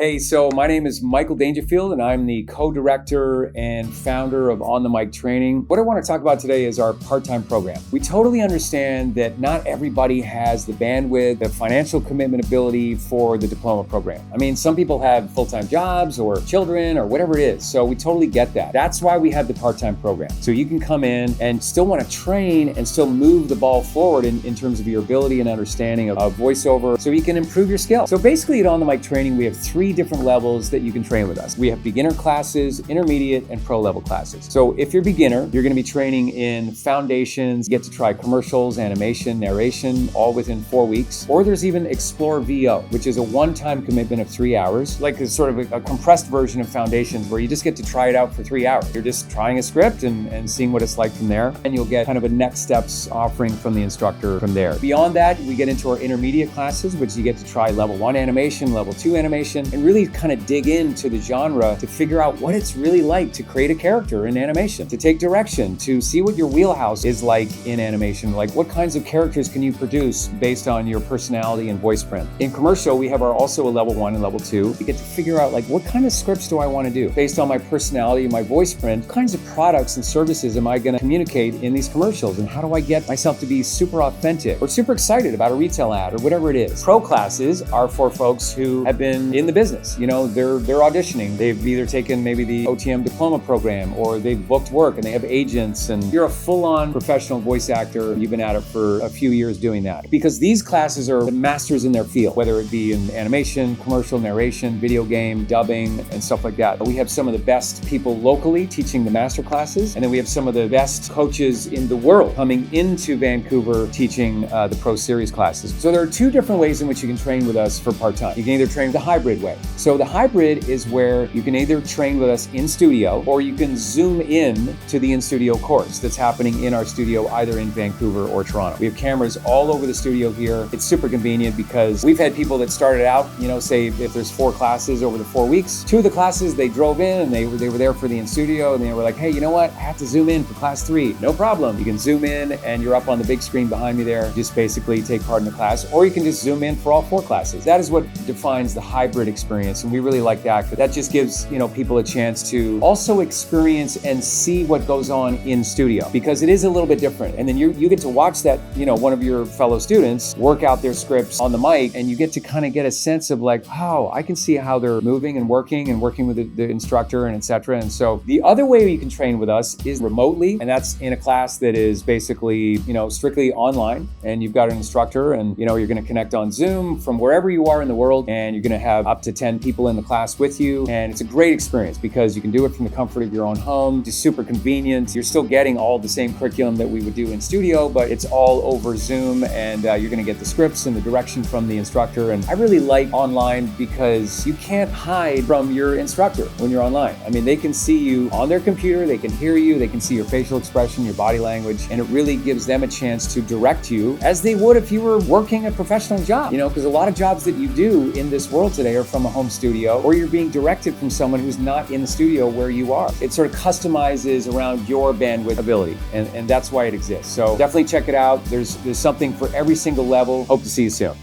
Hey, so my name is Michael Daingerfield, and I'm the co-director and founder of On the Mic Training. What I want to talk about today is our part-time program. We totally understand that not everybody has the bandwidth, the financial commitment ability for the diploma program. I mean, some people have full-time jobs or children or whatever it is, so we totally get that. That's why we have the part-time program. So you can come in and still want to train and still move the ball forward in terms of your ability and understanding of voiceover, so you can improve your skills. So basically at On the Mic Training, we have three different levels that you can train with us. We have beginner classes, intermediate, and pro level classes. So if you're beginner, you're going to be training in foundations, get to try commercials, animation, narration, all within 4 weeks. Or there's even Explore VO, which is a one-time commitment of 3 hours, like a sort of a compressed version of foundations where you just get to try it out for 3 hours. You're just trying a script and seeing what it's like from there. And you'll get kind of a next steps offering from the instructor from there. Beyond that, we get into our intermediate classes, which you get to try level 1 animation, level 2 animation, and really kind of dig into the genre to figure out what it's really like to create a character in animation, to take direction, to see what your wheelhouse is like in animation, like what kinds of characters can you produce based on your personality and voice print. In commercial, we have also a level 1 and level 2. You get to figure out like what kind of scripts do I want to do based on my personality and my voice print, what kinds of products and services am I going to communicate in these commercials, and how do I get myself to be super authentic or super excited about a retail ad or whatever it is. Pro classes are for folks who have been in the business. You know, they're auditioning. They've either taken maybe the OTM diploma program, or they've booked work and they have agents, and you're a full-on professional voice actor. You've been at it for a few years doing that. Because these classes are the masters in their field, whether it be in animation, commercial, narration, video game, dubbing, and stuff like that. We have some of the best people locally teaching the master classes, and then we have some of the best coaches in the world coming into Vancouver teaching the Pro Series classes. So there are two different ways in which you can train with us for part-time. You can either train the hybrid way. So the hybrid is where you can either train with us in studio, or you can zoom in to the in-studio course that's happening in our studio either in Vancouver or Toronto. We have cameras all over the studio here. It's super convenient because we've had people that started out, you know, say if there's 4 classes over the 4 weeks, 2 of the classes they drove in and they were there for the in-studio, and they were like, hey, you know what? I have to zoom in for class 3. No problem. You can zoom in and you're up on the big screen behind me there. Just basically take part in the class, or you can just zoom in for all 4 classes. That is what defines the hybrid experience, and we really like that. That just gives, you know, people a chance to also experience and see what goes on in studio, because it is a little bit different. And then you get to watch that, you know, one of your fellow students work out their scripts on the mic, and you get to kind of get a sense of like, oh, I can see how they're moving and working with the instructor and etc. And so the other way you can train with us is remotely, and that's in a class that is basically, you know, strictly online, and you've got an instructor, and you know, you're going to connect on Zoom from wherever you are in the world, and you're going to have up to 10 people in the class with you. And it's a great experience because you can do it from the comfort of your own home. It's super convenient. You're still getting all the same curriculum that we would do in studio, but it's all over Zoom, and you're going to get the scripts and the direction from the instructor. And I really like online because you can't hide from your instructor when you're online. I mean, they can see you on their computer, they can hear you, they can see your facial expression, your body language, and it really gives them a chance to direct you as they would if you were working a professional job. You know, because a lot of jobs that you do in this world today are from a home studio, or you're being directed from someone who's not in the studio where you are. It sort of customizes around your bandwidth ability, and that's why it exists. So definitely check it out. There's something for every single level. Hope to see you soon.